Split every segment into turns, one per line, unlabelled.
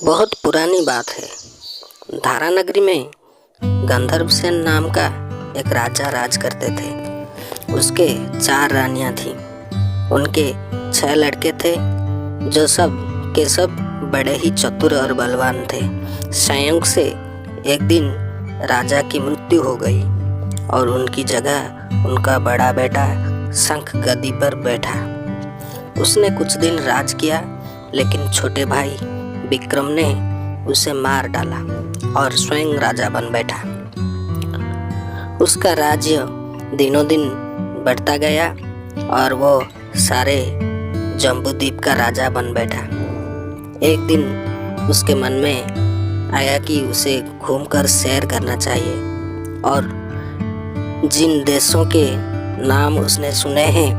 बहुत पुरानी बात है। धारा नगरी में गंधर्वसेन नाम का एक राजा राज करते थे। उसके 4 रानियां थीं। उनके 6 लड़के थे जो सब के सब बड़े ही चतुर और बलवान थे। संयोग से एक दिन राजा की मृत्यु हो गई और उनकी जगह उनका बड़ा बेटा शंख गद्दी पर बैठा। उसने कुछ दिन राज किया, लेकिन छोटे भाई विक्रम ने उसे मार डाला और स्वयं राजा बन बैठा। उसका राज्य दिनों दिन बढ़ता गया और वो सारे जम्बूद्वीप का राजा बन बैठा। एक दिन उसके मन में आया कि उसे घूमकर सैर करना चाहिए और जिन देशों के नाम उसने सुने हैं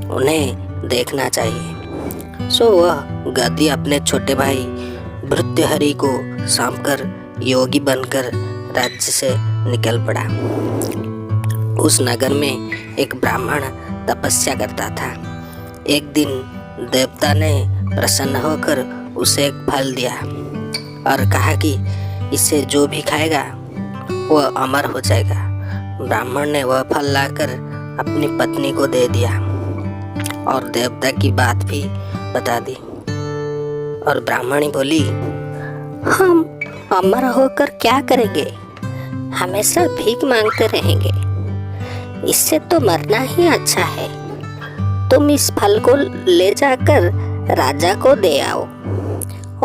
उन्हें देखना चाहिए। सो वह गद्दी अपने छोटे भाई भृत्यहरि को सौंपकर योगी बनकर राज्य से निकल पड़ा। उस नगर में एक ब्राह्मण तपस्या करता था। एक दिन देवता ने प्रसन्न होकर उसे एक फल दिया और कहा कि इसे जो भी खाएगा वह अमर हो जाएगा। ब्राह्मण ने वह फल लाकर अपनी पत्नी को दे दिया और देवता की बात भी बता दी। और ब्राह्मणी बोली, हम अमर होकर क्या करेंगे? हमेशा भीख मांगते रहेंगे। इससे तो मरना ही अच्छा है। तुम इस फल को ले जाकर राजा को दे आओ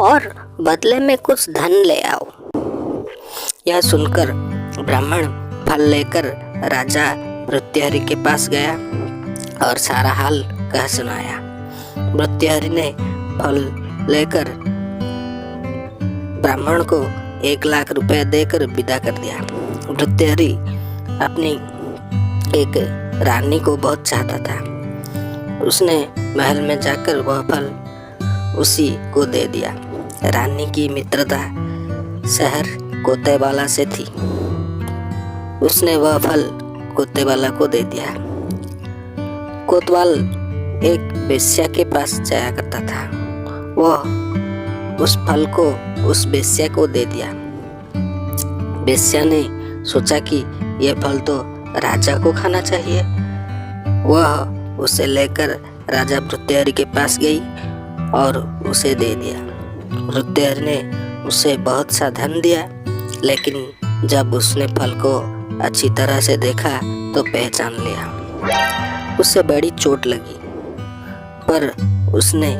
और बदले में कुछ धन ले आओ। यह सुनकर ब्राह्मण फल लेकर राजा भृत्यहरि के पास गया और सारा हाल कह सुनाया। भृत्यहरि ने फल लेकर ब्राह्मण को 1 लाख रुपए देकर विदा कर दिया। भृत्यहरि अपनी एक रानी को बहुत चाहता था। उसने महल में जाकर वह फल उसी को दे दिया। रानी की मित्रता शहर कोतवाला से थी। उसने वह फल कोतवाला को दे दिया। कोतवाल एक वेश्या के पास जाया करता था। वह उस फल को उस वेश्या को दे दिया। वेश्या ने सोचा कि यह फल तो राजा को खाना चाहिए। वह उसे लेकर राजा भृत्यहरि के पास गई और उसे दे दिया। भृत्यहरि ने उसे बहुत सा धन दिया, लेकिन जब उसने फल को अच्छी तरह से देखा तो पहचान लिया। उसे बड़ी चोट लगी, पर उसने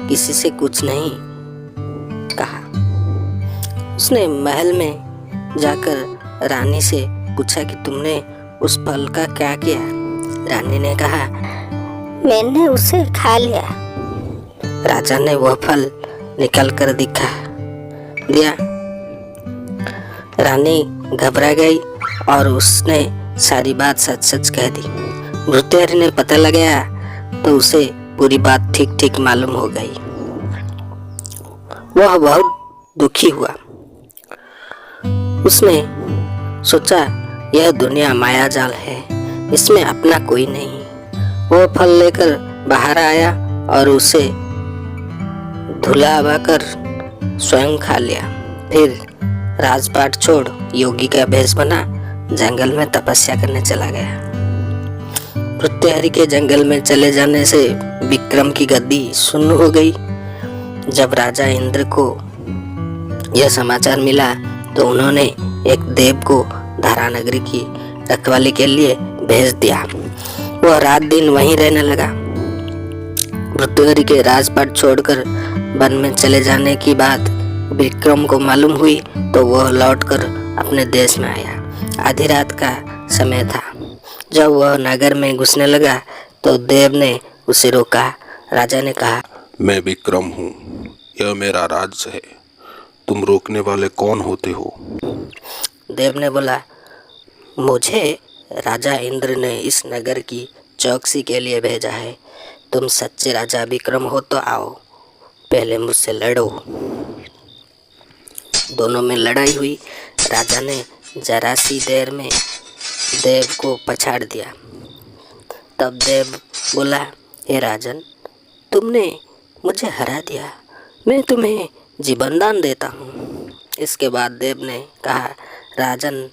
किसी से कुछ नहीं कहा। उसने महल में जाकर रानी से पूछा कि तुमने उस फल का क्या किया? रानी ने कहा, मैंने उसे खा लिया। राजा ने वह फल निकाल कर दिया। रानी घबरा गई और उसने सारी बात सच सच कह दी। भृत्यहरि ने पता लगाया तो उसे पूरी बात ठीक ठीक मालूम हो गई। वह बहुत दुखी हुआ। उसने सोचा यह दुनिया माया जाल है, इसमें अपना कोई नहीं। वह फल लेकर बाहर आया और उसे धुलाकर स्वयं खा लिया। फिर राजपाट छोड़ योगी का भेष बना जंगल में तपस्या करने चला गया। भृत्यहरि के जंगल में चले जाने से विक्रम की गद्दी सुन्न हो गई। जब राजा इंद्र को यह समाचार मिला तो उन्होंने एक देव को धारा नगरी की रखवाली के लिए भेज दिया। वह रात दिन वहीं रहने लगा। भृत्यहरि के राजपाट छोड़कर वन में चले जाने की बात विक्रम को मालूम हुई तो वह लौटकर अपने देश में आया। आधी रात का समय था। जब वह नगर में घुसने लगा तो देव ने उसे रोका। राजा ने कहा,
मैं विक्रम हूँ, यह मेरा राज्य है। तुम रोकने वाले कौन होते हो?
देव ने बोला, मुझे राजा इंद्र ने इस नगर की चौकसी के लिए भेजा है। तुम सच्चे राजा विक्रम हो तो आओ, पहले मुझसे लड़ो। दोनों में लड़ाई हुई। राजा ने जरा सी देर में देव को पछाड़ दिया। तब देव बोला, हे राजन, तुमने मुझे हरा दिया। मैं तुम्हें जीवन दान देता हूँ। इसके बाद देव ने कहा, राजन,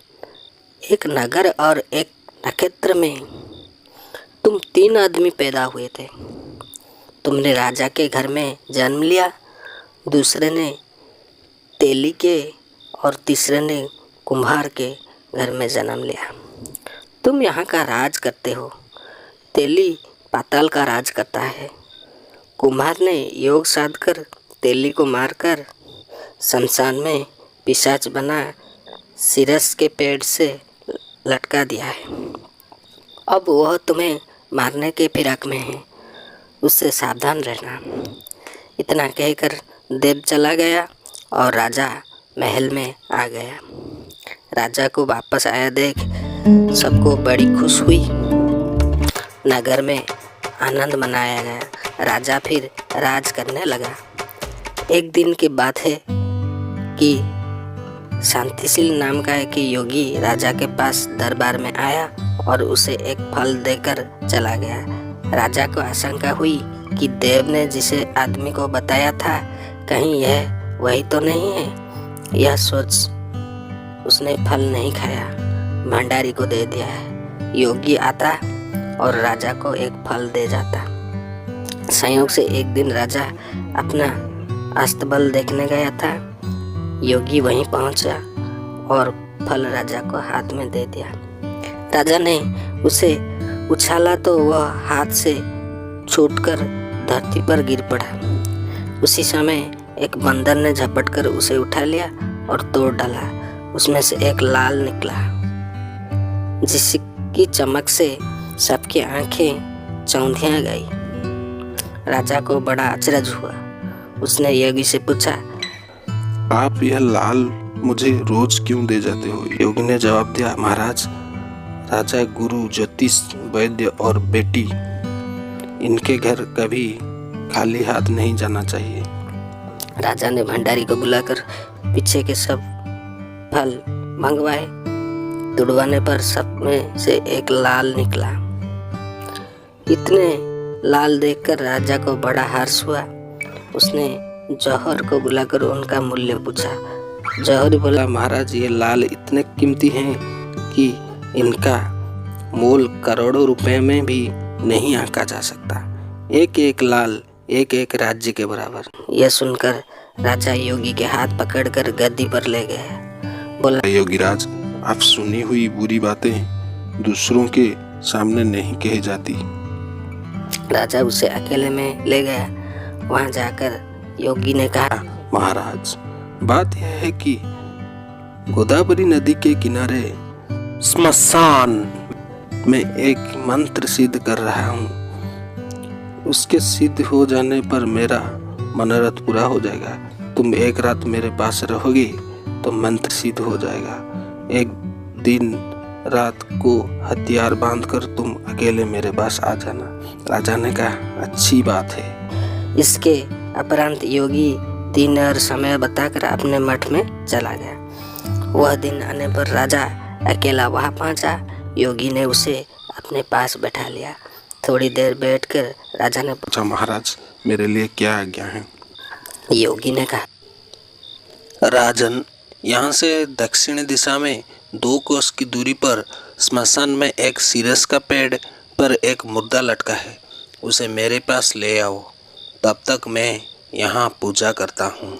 एक नगर और एक नक्षत्र में तुम 3 आदमी पैदा हुए थे। तुमने राजा के घर में जन्म लिया, दूसरे ने तेली के और तीसरे ने कुम्हार के घर में जन्म लिया। तुम यहाँ का राज करते हो। तेली पाताल का राज करता है। कुम्हार ने योग साध कर तेली को मारकर शमशान में पिशाच बना सिरस के पेड़ से लटका दिया है। अब वह तुम्हें मारने के फिराक में है, उससे सावधान रहना। इतना कहकर देव चला गया और राजा महल में आ गया। राजा को वापस आया देख सबको बड़ी खुश हुई। नगर में आनंद मनाया गया। राजा फिर राज करने लगा। एक दिन की बात है कि शांतिशील नाम का एक योगी राजा के पास दरबार में आया और उसे एक फल देकर चला गया। राजा को आशंका हुई कि देव ने जिसे आदमी को बताया था कहीं यह वही तो नहीं है। यह सोच उसने फल नहीं खाया, भंडारी को दे दिया है। योगी आता और राजा को एक फल दे जाता। संयोग से एक दिन राजा अपना अस्तबल देखने गया था। योगी वहीं पहुंचा और फल राजा को हाथ में दे दिया। राजा ने उसे उछाला तो वह हाथ से छूटकर धरती पर गिर पड़ा। उसी समय एक बंदर ने झपट कर उसे उठा लिया और तोड़ डाला। उसमें से एक लाल निकला, जिसकी चमक से सबकी आंखें चौंधिया गई। राजा को बड़ा अचरज हुआ। उसने योगी से पूछा,
आप यह लाल मुझे रोज क्यों दे जाते हो? योगी ने जवाब दिया, महाराज, राजा, गुरु, ज्योतिष, वैद्य और बेटी, इनके घर कभी खाली हाथ नहीं जाना चाहिए।
राजा ने भंडारी को बुलाकर पीछे के सब फल मंगवाए। तुड़वाने पर सब में से एक लाल निकला। इतने लाल देखकर राजा को बड़ा हर्ष हुआ। उसने जौहर को बुलाकर उनका मूल्य पूछा। जौहर बोला, महाराज, ये लाल इतने कीमती हैं कि इनका मोल करोड़ों रुपए में भी नहीं आंका जा सकता। एक एक लाल एक एक राज्य के बराबर। यह सुनकर राजा योगी के हाथ पकड़कर गद्दी पर ले गए। बोला,
योगीराज, आप सुनी हुई बुरी बातें दूसरों के सामने नहीं कही जाती।
राजा उसे अकेले में ले गया। वहां जाकर योगी ने कहा,
महाराज, बात यह है कि गोदावरी नदी के किनारे स्मशान में एक मंत्र सिद्ध कर रहा हूँ। उसके सिद्ध हो जाने पर मेरा मनोरथ पूरा हो जाएगा। तुम एक रात मेरे पास रहोगे तो मंत्र सिद्ध हो जाएगा। एक दिन रात को हथियार बांधकर तुम अकेले मेरे पास आ जाना। राजा ने कहा, अच्छी बात है।
इसके उपरांत योगी दिन और समय बताकर अपने मठ में चला गया। वह दिन आने पर राजा अकेला वहां पहुंचा। योगी ने उसे अपने पास बैठा लिया। थोड़ी देर बैठकर राजा ने
पूछा, महाराज, मेरे लिए क्या आज्ञा है?
योगी ने कहा,
राजन, यहाँ से दक्षिण दिशा में 2 कोस की दूरी पर स्मशान में एक सिरस का पेड़ पर एक मुर्दा लटका है। उसे मेरे पास ले आओ। तब तक मैं यहाँ पूजा करता हूँ।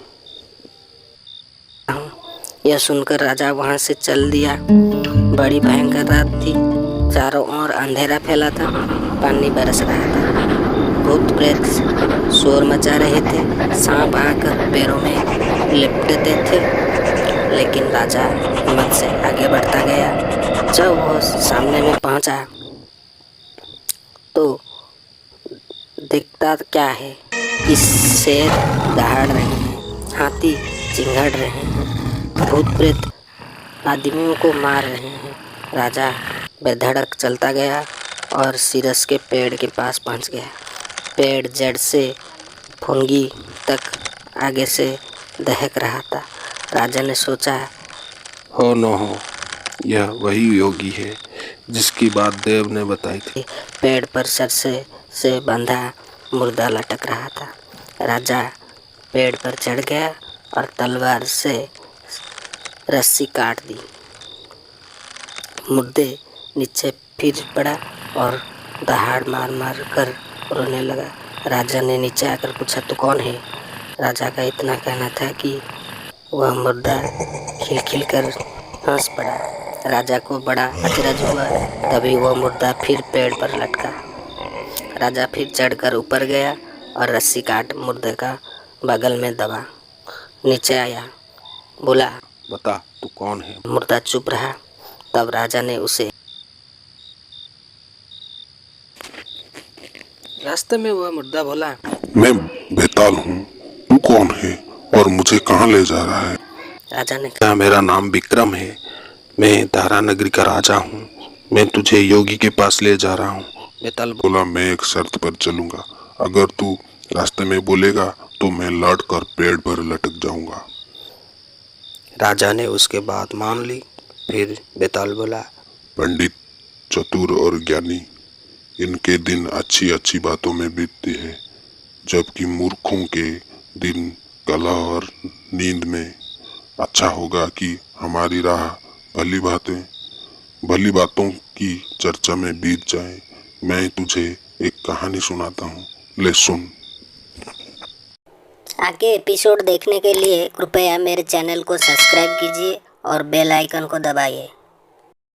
यह सुनकर राजा वहां से चल दिया। बड़ी भयंकर रात थी। चारों ओर अंधेरा फैला था। पानी बरस रहा था। भूत प्रेत शोर मचा रहे थे। सांप आकर पैरों में लिपटते थे। लेकिन राजा हिम्मत से आगे बढ़ता गया। जब वो सामने में पहुंचा तो दिखता क्या है कि शेर दहाड़ रहे हैं, हाथी चिंघड़ रहे हैं, भूत प्रेत आदमियों को मार रहे हैं। राजा बेधड़क चलता गया और सिरस के पेड़ के पास पहुंच गया। पेड़ जड़ से फुनगी तक आगे से दहक रहा था। राजा ने सोचा,
हो न हो, यह वही योगी है जिसकी बात देव ने बताई थी।
पेड़ पर सर से बंधा मुर्दा लटक रहा था। राजा पेड़ पर चढ़ गया और तलवार से रस्सी काट दी। मुर्दे नीचे फिर पड़ा और दहाड़ मार मार कर रोने लगा। राजा ने नीचे आकर पूछा, तू कौन है? राजा का इतना कहना था कि वह मुर्दा खिलखिल कर हंस पड़ा। राजा को बड़ा अचरज हुआ। तभी वह मुर्दा फिर पेड़ पर लटका। राजा फिर चढ़कर ऊपर गया और रस्सी काट मुर्दे का बगल में दबा। नीचे आया, बोला,
बता तू कौन है?
मुर्दा चुप रहा। तब राजा ने उसे रास्ते में वह मुर्दा बोला,
मैं बेताल हूँ, तू कौन है और मुझे कहाँ ले जा रहा है?
राजा ने कहा,
क्या मेरा नाम विक्रम है? मैं धारा नगरी का राजा हूँ। मैं तुझे योगी के पास ले जा रहा हूँ। बेताल
बोला, मैं एक शर्त पर चलूंगा। अगर तू रास्ते में बोलेगा तो मैं लौट कर पेड़ पर लटक जाऊंगा।
राजा ने उसके बात मान ली। फिर बेताल बोला,
पंडित, चतुर और ज्ञानी, इनके दिन अच्छी अच्छी बातों में बीतती है, जबकि मूर्खों के दिन कला और नींद में। अच्छा होगा कि हमारी राह भली बातों की चर्चा में बीत जाए। मैं तुझे एक कहानी सुनाता हूँ, ले सुन।
आगे एपिसोड देखने के लिए कृपया मेरे चैनल को सब्सक्राइब कीजिए और बेल आइकन को दबाइए।